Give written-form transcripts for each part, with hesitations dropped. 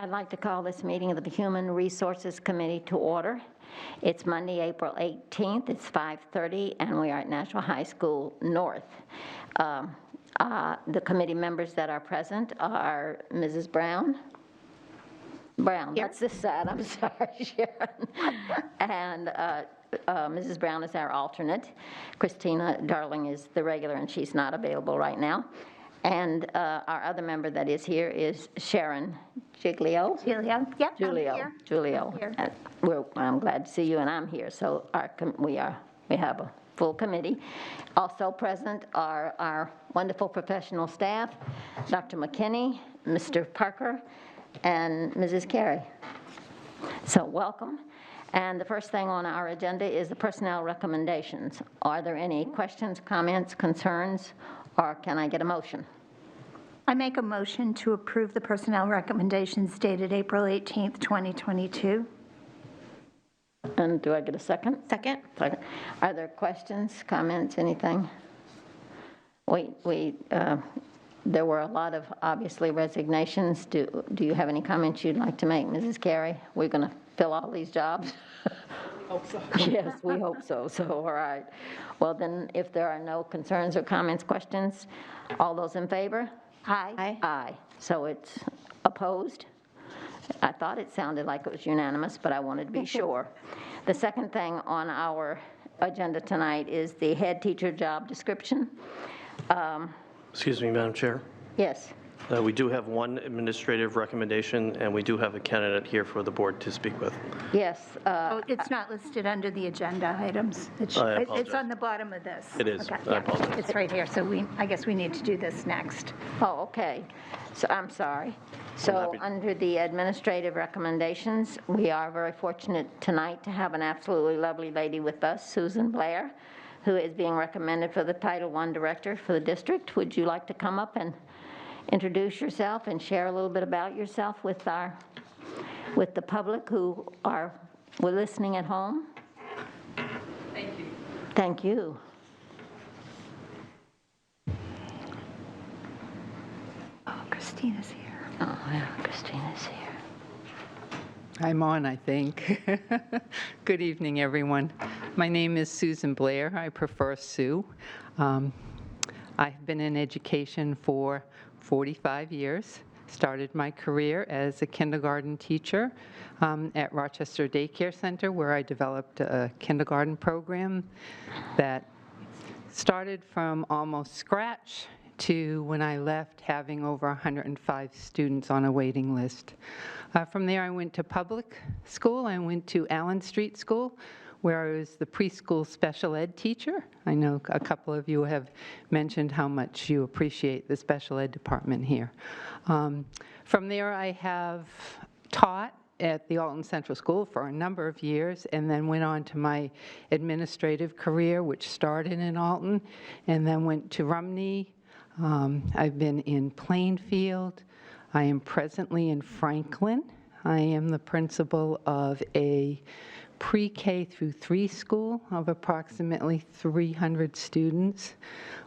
I'd like to call this meeting of the Human Resources Committee to order. It's Monday, April 18th. It's 5:30, and we are at Nashua High School North. The committee members that are present are Mrs. Brown. That's this side, I'm sorry, Sharon. And Mrs. Brown is our alternate. Christina Darling is the regular, and she's not available right now. And our other member that is here is Sharon Giglio. Giglio, yep, Giglio. I'm glad to see you, and I'm here. So we have a full committee. Also present are our wonderful professional staff, Dr. McKinney, Mr. Parker, and Mrs. Carey. So welcome. And the first thing on our agenda is the personnel recommendations. Are there any questions, comments, concerns, or can I get a motion? I make a motion to approve the personnel recommendations dated April 18th, 2022. And do I get a second? Second. Are there questions, comments, anything? There were a lot of, obviously, resignations. Do you have any comments you'd like to make, Mrs. Carey? We're going to fill all these jobs? Hope so. Yes, we hope so. So, all right. Well, then, if there are no concerns or comments, questions, all those in favor? Aye. Aye. So it's opposed? I thought it sounded like it was unanimous, but I wanted to be sure. The second thing on our agenda tonight is the head teacher job description. Excuse me, Madam Chair. Yes. We do have one administrative recommendation, and we do have a candidate here for the board to speak with. Yes. It's not listed under the agenda items. It's on the bottom of this. It is. Okay. I apologize. It's right here, so I guess we need to do this next. Oh, okay. So I'm sorry. So under the administrative recommendations, we are very fortunate tonight to have an absolutely lovely lady with us, Susan Blair, who is being recommended for the Title I director for the district. Would you like to come up and introduce yourself and share a little bit about yourself with the public who were listening at home? Thank you. Thank you. Oh, Christina's here. Oh, yeah, Christina's here. I'm on, I think. Good evening, everyone. My name is Susan Blair. I prefer Sue. I've been in education for 45 years. Started my career as a kindergarten teacher at Rochester Daycare Center, where I developed a kindergarten program that started from almost scratch to, when I left, having over 105 students on a waiting list. From there, I went to public school. I went to Allen Street School, where I was the preschool special ed teacher. I know a couple of you have mentioned how much you appreciate the special ed department here. From there, I have taught at the Alton Central School for a number of years, and then went on to my administrative career, which started in Alton, and then went to Rumney. I've been in Plainfield. I am presently in Franklin. I am the principal of a pre-K through 3 school of approximately 300 students,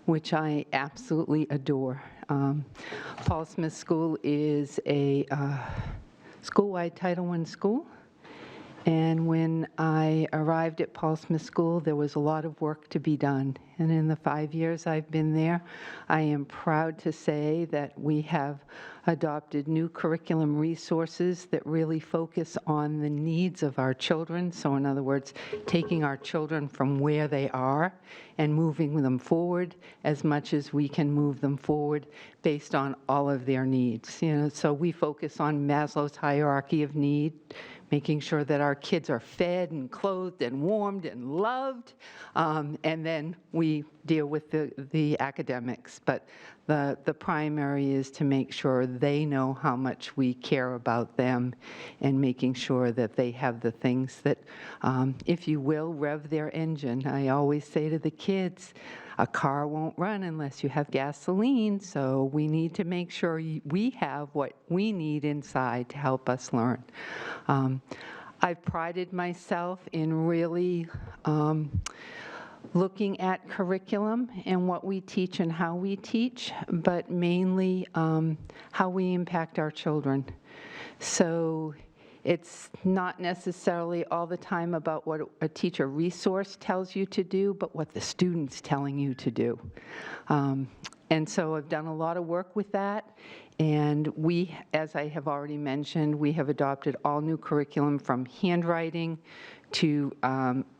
which I absolutely adore. Paul Smith School is a school-wide Title I school. And when I arrived at Paul Smith School, there was a lot of work to be done. And in the 5 years I've been there, I am proud to say that we have adopted new curriculum resources that really focus on the needs of our children. So in other words, taking our children from where they are and moving them forward as much as we can move them forward based on all of their needs. So we focus on Maslow's hierarchy of need, making sure that our kids are fed and clothed and warmed and loved, and then we deal with the academics. But the primary is to make sure they know how much we care about them and making sure that they have the things that, if you will, rev their engine. I always say to the kids, a car won't run unless you have gasoline, so we need to make sure we have what we need inside to help us learn. I've prided myself in really looking at curriculum and what we teach and how we teach, but mainly how we impact our children. So it's not necessarily all the time about what a teacher resource tells you to do, but what the student's telling you to do. And so I've done a lot of work with that. And we, as I have already mentioned, we have adopted all new curriculum from handwriting to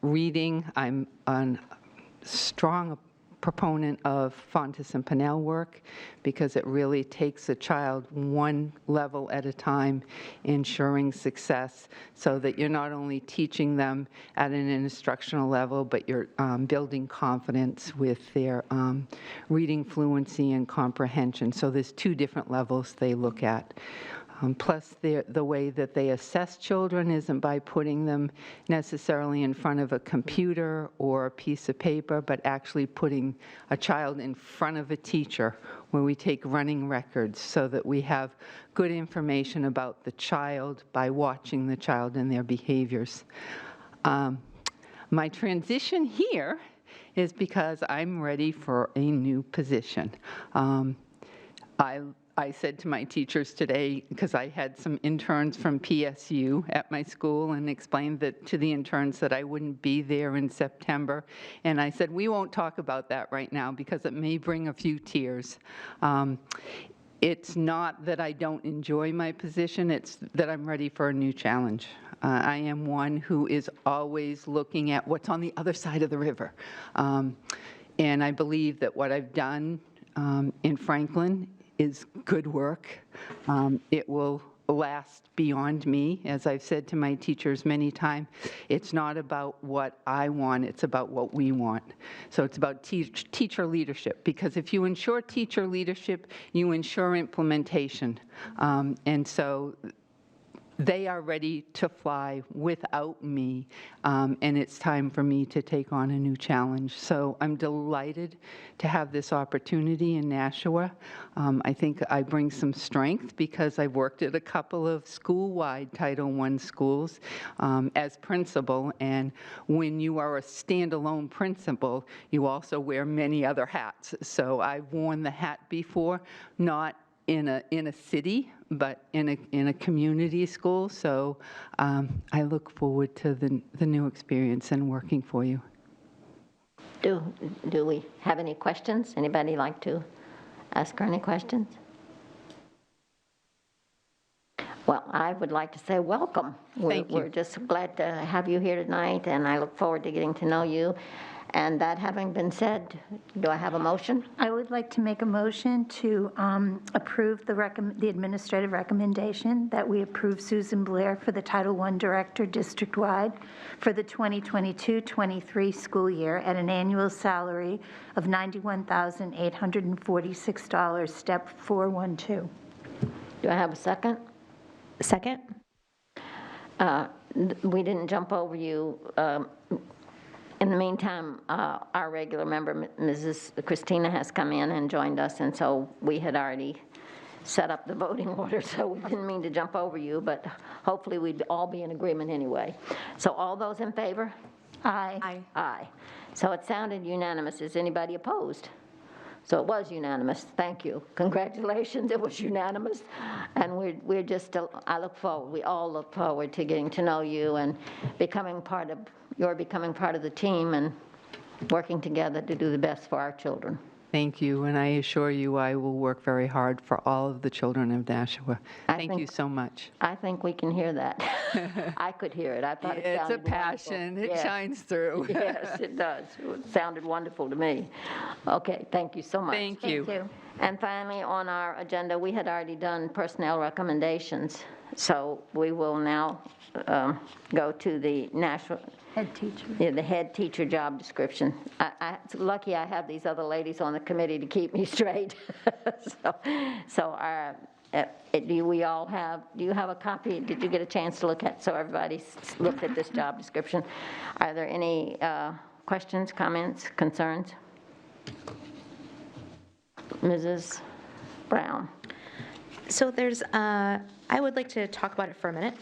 reading. I'm a strong proponent of Fontes and Pinnell work because it really takes a child one level at a time, ensuring success so that you're not only teaching them at an instructional level, but you're building confidence with their reading fluency and comprehension. So there's two different levels they look at. Plus, the way that they assess children isn't by putting them necessarily in front of a computer or a piece of paper, but actually putting a child in front of a teacher where we take running records so that we have good information about the child by watching the child and their behaviors. My transition here is because I'm ready for a new position. I said to my teachers today, because I had some interns from PSU at my school and explained that to the interns that I wouldn't be there in September. And I said, we won't talk about that right now because it may bring a few tears. It's not that I don't enjoy my position, it's that I'm ready for a new challenge. I am one who is always looking at what's on the other side of the river. And I believe that what I've done in Franklin is good work. It will last beyond me. As I've said to my teachers many times, it's not about what I want, it's about what we want. So it's about teacher leadership, because if you ensure teacher leadership, you ensure implementation. And so they are ready to fly without me, and it's time for me to take on a new challenge. So I'm delighted to have this opportunity in Nashua. I think I bring some strength because I've worked at a couple of school-wide Title I schools as principal, and when you are a standalone principal, you also wear many other hats. So I've worn the hat before, not in a city, but in a community school. So I look forward to the new experience and working for you. Do we have any questions? Anybody like to ask her any questions? Well, I would like to say welcome. Thank you. We're just glad to have you here tonight, and I look forward to getting to know you. And that having been said, do I have a motion? I would like to make a motion to approve the administrative recommendation that we approve Susan Blair for the Title I Director district-wide for the 2022-23 school year at an annual salary of $91,846, step 412. Do I have a second? Second? We didn't jump over you. In the meantime, our regular member, Mrs. Christina, has come in and joined us, and so we had already set up the voting order, so we didn't mean to jump over you, but hopefully we'd all be in agreement anyway. So all those in favor? Aye. Aye. Aye. So it sounded unanimous. Is anybody opposed? So it was unanimous. Thank you. Congratulations. It was unanimous. And we're just, I look forward, we all look forward to getting to know you and becoming part of the team and working together to do the best for our children. Thank you, and I assure you I will work very hard for all of the children of Nashua. Thank you so much. I think we can hear that. I could hear it. I thought it sounded It's a passion. wonderful. It Yes. shines through. Yes, it does. It sounded wonderful to me. Okay, thank you so much. Thank you. Thank you. And finally, on our agenda, we had already done personnel recommendations, so we will now go to the Nashua. Head teacher. Yeah, the head teacher job description. It's lucky I have these other ladies on the committee to keep me straight. Do you have a copy? Did you get a chance to look at, so everybody's looked at this job description? Are there any questions, comments, concerns? Mrs. Brown. So there's, I would like to talk about it for a minute.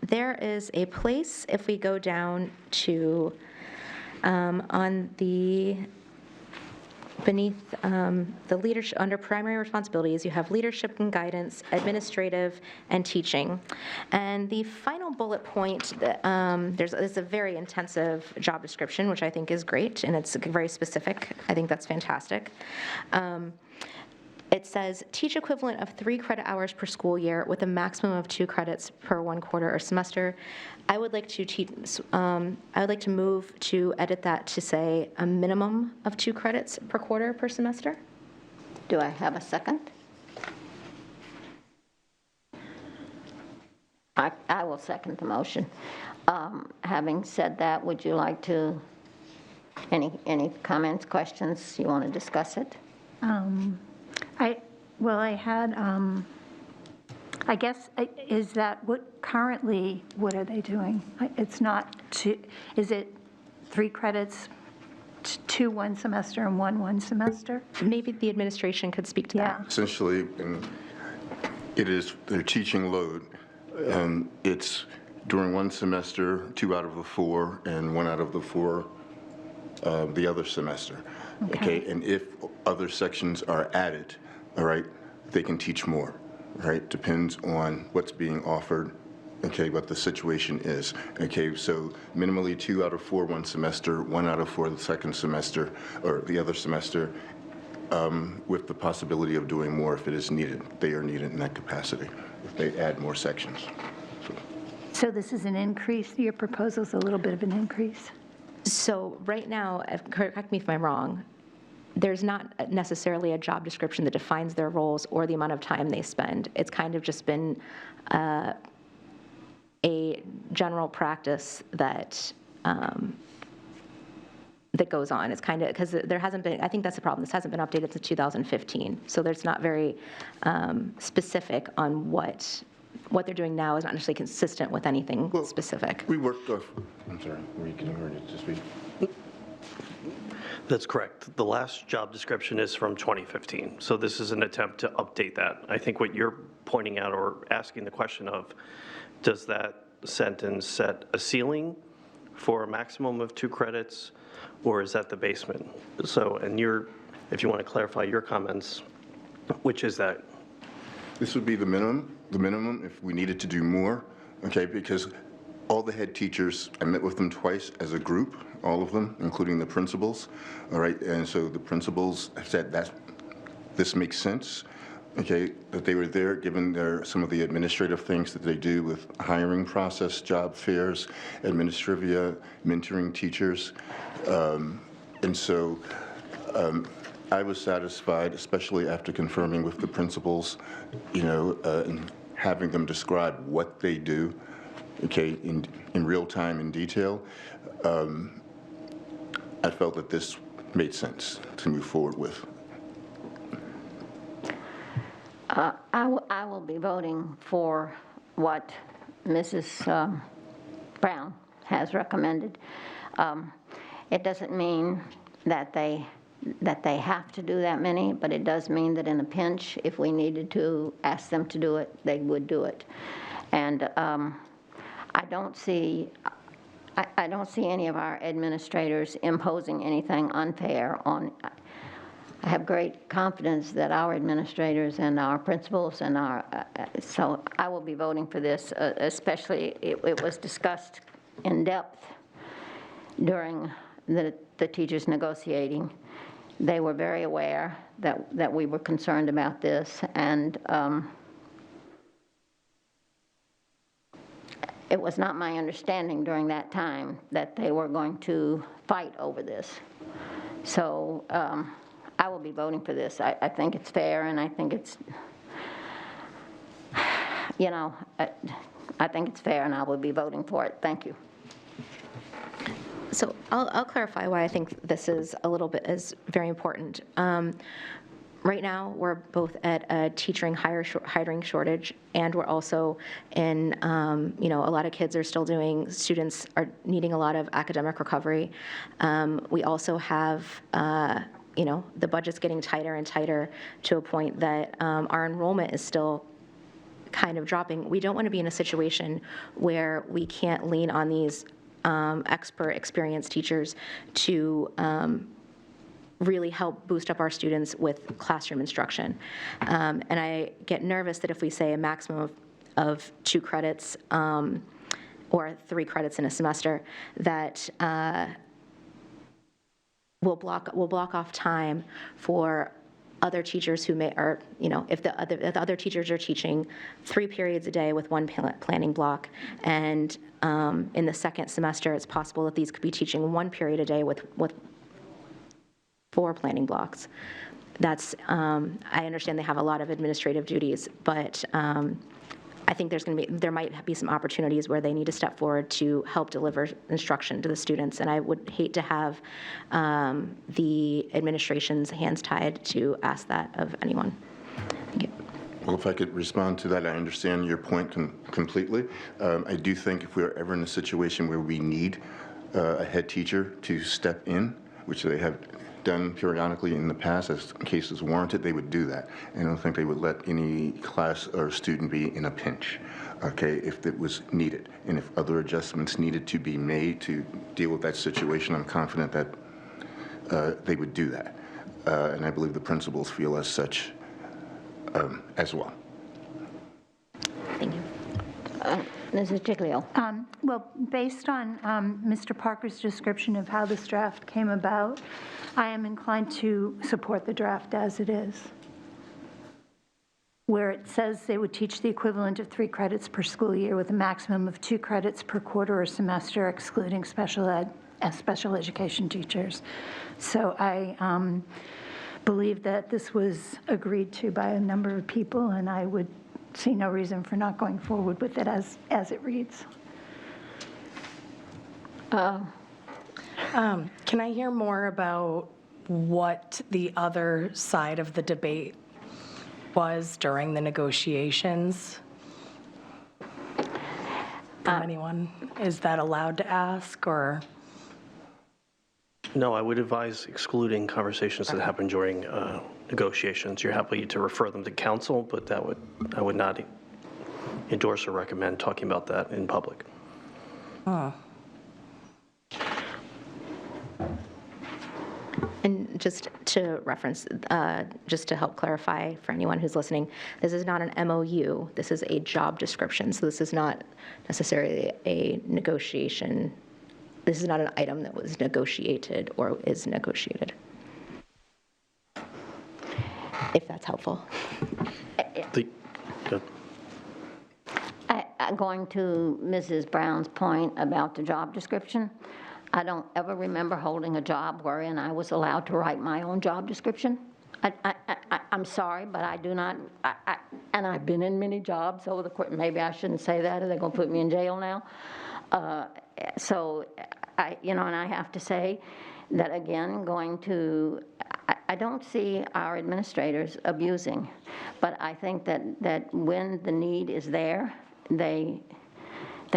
There is a place, if we go down to, on the beneath the leadership, under primary responsibilities, you have leadership and guidance, administrative, and teaching. And the final bullet point, it's a very intensive job description, which I think is great, and it's very specific. I think that's fantastic. It says, teach equivalent of 3 credit hours per school year with a maximum of 2 credits per 1 quarter or semester. I would like to move to edit that to say a minimum of 2 credits per quarter per semester. Do I have a second? I will second the motion. Having said that, would you like to, any comments, questions? You want to discuss it? I had, I guess, is that what currently, what are they doing? It's not two, is it 3 credits, 2 1 semester and 1 1 semester? Maybe the administration could speak to that. Essentially, it is their teaching load. It's during 1 semester, 2 out of the 4, and 1 out of the 4 the other semester. Okay, and if other sections are added, all right, they can teach more, right? Depends on what's being offered, okay, what the situation is. Okay, so minimally 2 out of 4 1 semester, 1 out of 4 the second semester, or the other semester, with the possibility of doing more if it is needed. They are needed in that capacity, if they add more sections. So this is an increase, your proposal's a little bit of an increase? So right now, correct me if I'm wrong, there's not necessarily a job description that defines their roles or the amount of time they spend. It's kind of just been a general practice that that goes on. It's kind of, because there hasn't been, I think that's the problem, this hasn't been updated since 2015. So there's not very specific on what they're doing now is not necessarily consistent with anything specific. We worked off, I'm sorry, were you getting ready to speak? That's correct. The last job description is from 2015, so this is an attempt to update that. I think what you're pointing out or asking the question of, does that sentence set a ceiling for a maximum of 2 credits, or is that the basement? So, and if you want to clarify your comments, which is that? This would be the minimum if we needed to do more, okay, because all the head teachers, I met with them twice as a group, all of them, including the principals, all right, and so the principals said this makes sense, okay, that they were there given some of the administrative things that they do with hiring process, job fairs, administrivia, mentoring teachers, and so I was satisfied, especially after confirming with the principals, and having them describe what they do, okay, in real time, in detail. I felt that this made sense to move forward with. I will be voting for what Mrs. Brown has recommended. It doesn't mean that they have to do that many, but it does mean that in a pinch, if we needed to ask them to do it, they would do it. And I don't see any of our administrators imposing anything unfair on. I have great confidence that our administrators and our principals and so I will be voting for this, especially it was discussed in depth during the teachers negotiating. They were very aware that we were concerned about this, and it was not my understanding during that time that they were going to fight over this. So I will be voting for this. I think it's fair, and I think it's, I think it's fair, and I will be voting for it. Thank you. So I'll clarify why I think this is very important. Right now, we're both at a hiring shortage, and we're also in, a lot of kids are still students are needing a lot of academic recovery. We also have, the budget's getting tighter and tighter to a point that our enrollment is still kind of dropping. We don't want to be in a situation where we can't lean on these expert, experienced teachers to really help boost up our students with classroom instruction. And I get nervous that if we say a maximum of 2 credits or 3 credits in a semester, that we'll block off time for other teachers who may, or, if the other teachers are teaching 3 periods a day with 1 planning block, and in the second semester, it's possible that these could be teaching 1 period a day with 4 planning blocks. That's, I understand they have a lot of administrative duties, but I think there might be some opportunities where they need to step forward to help deliver instruction to the students, and I would hate to have the administration's hands tied to ask that of anyone. Thank you. Well, if I could respond to that, I understand your point completely. I do think if we're ever in a situation where we need a head teacher to step in, which they have done periodically in the past as cases warranted, they would do that. I don't think they would let any class or student be in a pinch, okay, if it was needed. And if other adjustments needed to be made to deal with that situation, I'm confident that they would do that. And I believe the principals feel as such as well. Thank you. Mrs. Giglio. Well, based on Mr. Parker's description of how this draft came about, I am inclined to support the draft as it is, where it says they would teach the equivalent of 3 credits per school year with a maximum of 2 credits per quarter or semester, excluding special education teachers. So I believe that this was agreed to by a number of people, and I would see no reason for not going forward with it as it reads. Can I hear more about what the other side of the debate was during the negotiations? From anyone? Is that allowed to ask, or? No, I would advise excluding conversations that happen during negotiations. You're happy to refer them to counsel, but I would not endorse or recommend talking about that in public. And just to reference, just to help clarify for anyone who's listening, this is not an MOU. This is a job description. So this is not necessarily a negotiation. This is not an item that was negotiated or is negotiated. If that's helpful. Good. Going to Mrs. Brown's point about the job description, I don't ever remember holding a job wherein I was allowed to write my own job description. I'm sorry, but I do not, and I've been in many jobs over the course, maybe I shouldn't say that, or they're going to put me in jail now. So, and I have to say that, again, I don't see our administrators abusing, but I think that when the need is there, they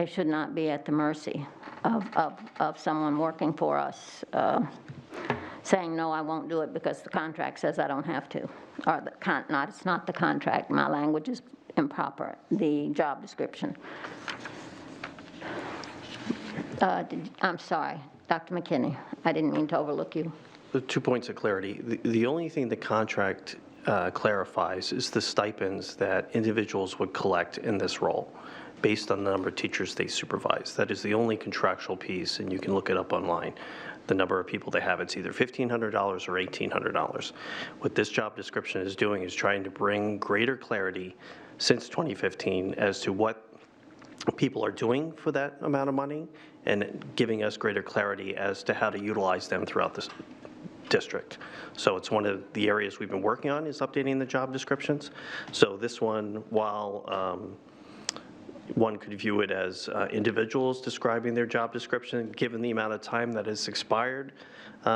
should not be at the mercy of someone working for us saying, no, I won't do it because the contract says I don't have to. Or it's not the contract. My language is improper. The job description. I'm sorry, Dr. McKinney. I didn't mean to overlook you. 2 points of clarity. The only thing the contract clarifies is the stipends that individuals would collect in this role based on the number of teachers they supervise. That is the only contractual piece, and you can look it up online. The number of people they have, it's either $1,500 or $1,800. What this job description is doing is trying to bring greater clarity since 2015 as to what people are doing for that amount of money and giving us greater clarity as to how to utilize them throughout this district. So it's one of the areas we've been working on, is updating the job descriptions. So this one, while one could view it as individuals describing their job description, given the amount of time that has expired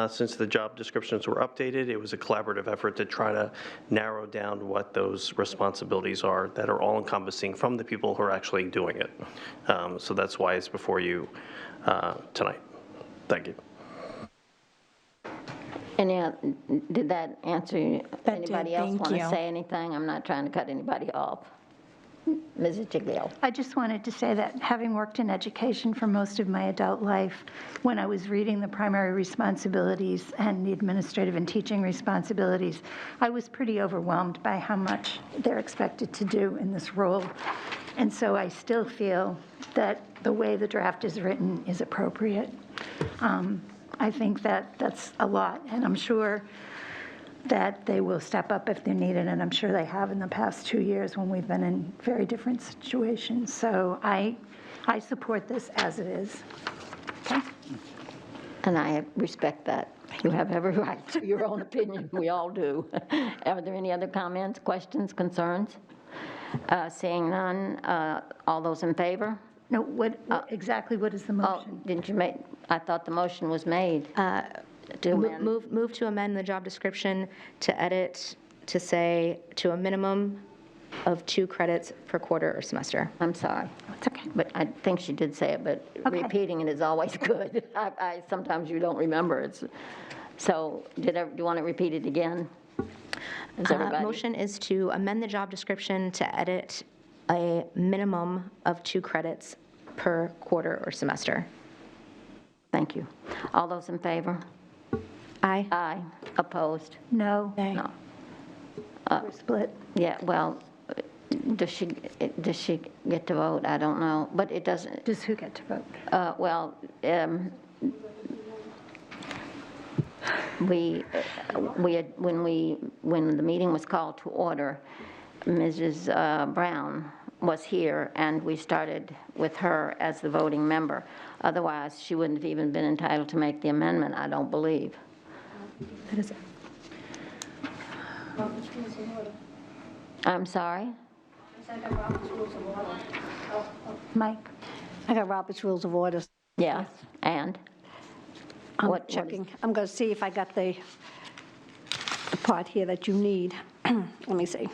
since the job descriptions were updated, it was a collaborative effort to try to narrow down what those responsibilities are that are all encompassing from the people who are actually doing it. So that's why it's before you tonight. Thank you. Did that answer you? That did, Anybody else thank want to you. say anything? I'm not trying to cut anybody off. Mrs. Giglio. I just wanted to say that having worked in education for most of my adult life, when I was reading the primary responsibilities and the administrative and teaching responsibilities, I was pretty overwhelmed by how much they're expected to do in this role. And so I still feel that the way the draft is written is appropriate. I think that that's a lot, and I'm sure that they will step up if they're needed, and I'm sure they have in the past 2 years when we've been in very different situations. So I support this as it is. Okay? And I respect that. You have every right to your own opinion. We all do. Are there any other comments, questions, concerns? Seeing none, all those in favor? No, exactly what is the Oh, motion? didn't you make, I thought the motion was made. To amend. Move to amend the job description to edit, to say, to a minimum of 2 credits per quarter or semester. I'm sorry. It's okay. But I think she did say it, but Okay. repeating it is always good. Sometimes you don't remember. So do you want to repeat it again? Is everybody? Motion is to amend the job description to edit a minimum of 2 credits per quarter or semester. Thank you. All those in favor? Aye. Aye. Opposed? No, No. we're split. Yeah, well, does she get to vote? I don't know, but it doesn't, Does who get to vote? when the meeting was called to order, Mrs. Brown was here, and we started with her as the voting member. Otherwise, she wouldn't have even been entitled to make the amendment, I don't believe. I'm sorry? Mike? I got Robert's Rules of Order. Yes, and? I'm What is- checking. I'm going to see if I got the part here that you need. Let me see.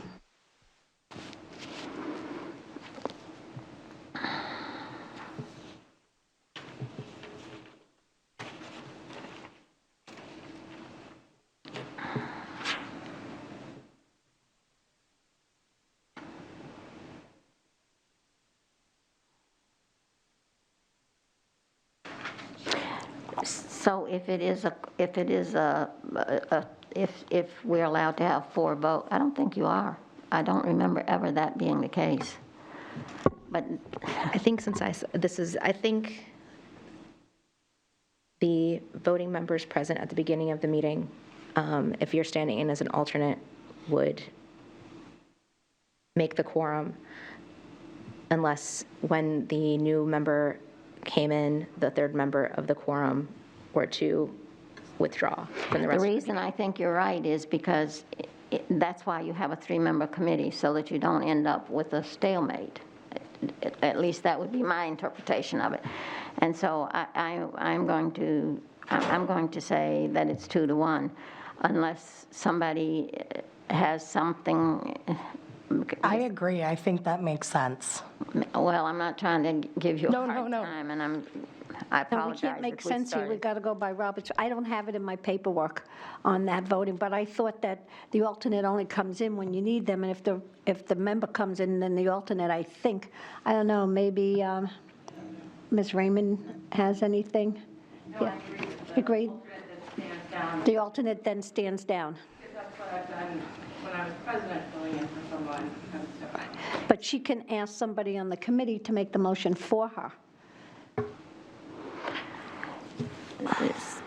So if we're allowed to have 4 votes, I don't think you are. I don't remember ever that being the case. But I think I think the voting members present at the beginning of the meeting, if you're standing in as an alternate, would make the quorum unless when the new member came in, the 3rd member of the quorum were to withdraw from the rest the of the reason I think you're right is because that's why you have a 3-member committee, so that you don't end up with a stalemate. At least that would be my interpretation of it. And so I'm going to say that it's 2-1, unless somebody has something. I agree. I think that makes sense. Well, I'm not trying to give you a No, hard no, no. time, and I No, we apologize can't make if we sense here. started. We've got to go by Robert's. I don't have it in my paperwork on that voting, but I thought that the alternate only comes in when you need them, and if the member comes in, then the alternate, I think, I don't know, maybe Ms. Raymond has anything? Yeah. Agreed? The alternate then stands down. That's what I've done when I was president, filling in for someone. But she can ask somebody on the committee to make the motion for her.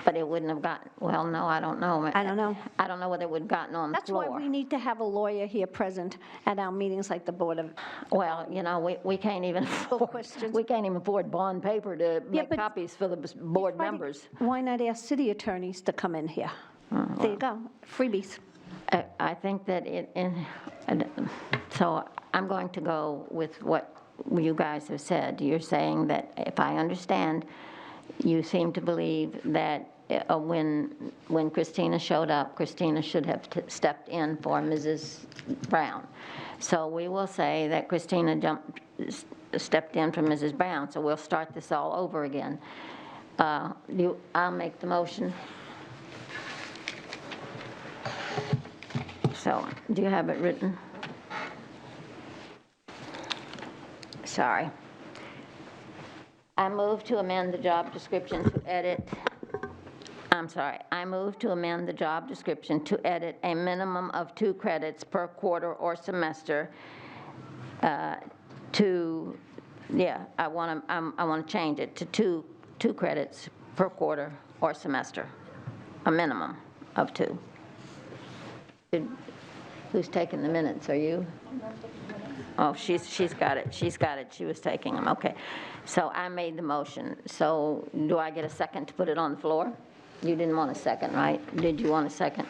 But it wouldn't have gotten, well, no, I don't know. I don't know. I don't know whether it would have gotten on the That's why floor. we need to have a lawyer here present at our meetings like the Board of, Well, you know, we can't even afford, questions. we can't even afford bond paper to make but- copies for the board members. why not ask city attorneys to come in here? There you go, freebies. I think that so I'm going to go with what you guys have said. You're saying that, if I understand, you seem to believe that when Christina showed up, Christina should have stepped in for Mrs. Brown. So we will say that Christina stepped in for Mrs. Brown, so we'll start this all over again. I'll make the motion. So, do you have it written? sorry. I move to amend the job description to edit, I move to amend the job description to edit a minimum of 2 credits per quarter or semester to, I want to change it to two credits per quarter or semester, a minimum of 2. Who's taking the minutes? Are you? Oh, she's got it. She's got it. She was taking them. Okay. So I made the motion. So do I get a second to put it on the floor? You didn't want a second, right? Did you want a second?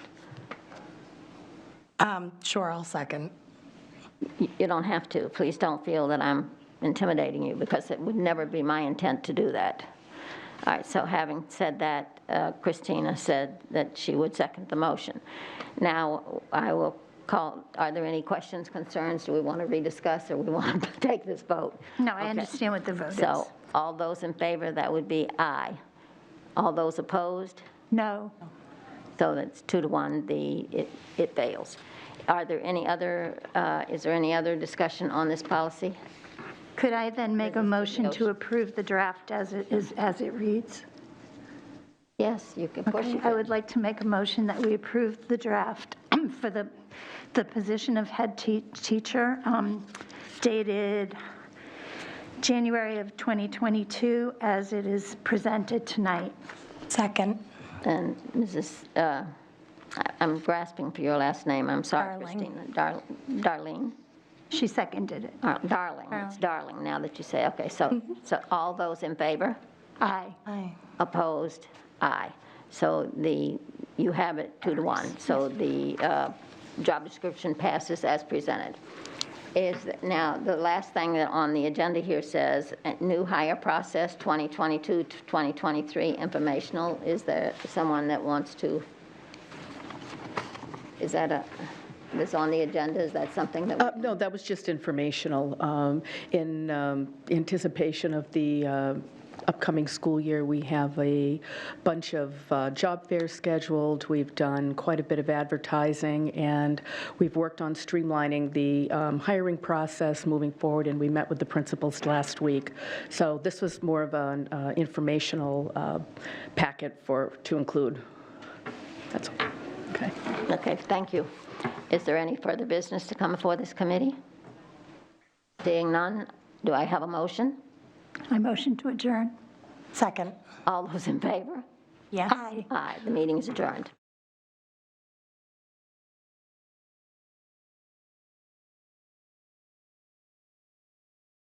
Sure, I'll second. You don't have to. Please don't feel that I'm intimidating you, because it would never be my intent to do that. All right, so having said that, Christina said that she would second the motion. Now, I will call, are there any questions, concerns? Do we want to rediscuss, or we want to take this vote? No, I understand what the vote is. So all those in favor, that would be aye. All those opposed? No. So that's 2 to 1, it fails. Are there any other, is there any other discussion on this policy? Could I then make a motion to approve the draft as it reads? Yes, you can, of course you I can. would like to make a motion that we approve the draft for the position of head teacher dated January of 2022 as it is presented tonight. Second. And Mrs., I'm grasping for your last name, I'm sorry, Darling. Christina. Darlene? She seconded it. Darling, it's Darling now that you say, okay, so all those in favor? Aye. Aye. Opposed? Aye. So you have it 2 to 1. So the job description passes as presented. Now, the last thing that on the agenda here says, new hire process 2022 to 2023 informational. Is there someone that wants to, is that this on the agenda? Is that something that? No, that was just informational. In anticipation of the upcoming school year, we have a bunch of job fairs scheduled. We've done quite a bit of advertising, and we've worked on streamlining the hiring process moving forward, and we met with the principals last week. So this was more of an informational packet to include. That's all. Okay. Okay, thank you. Is there any further business to come before this committee? Seeing none, do I have a motion? I motion to adjourn. Second. All those in favor? Yes. Aye. Aye, the meeting is adjourned.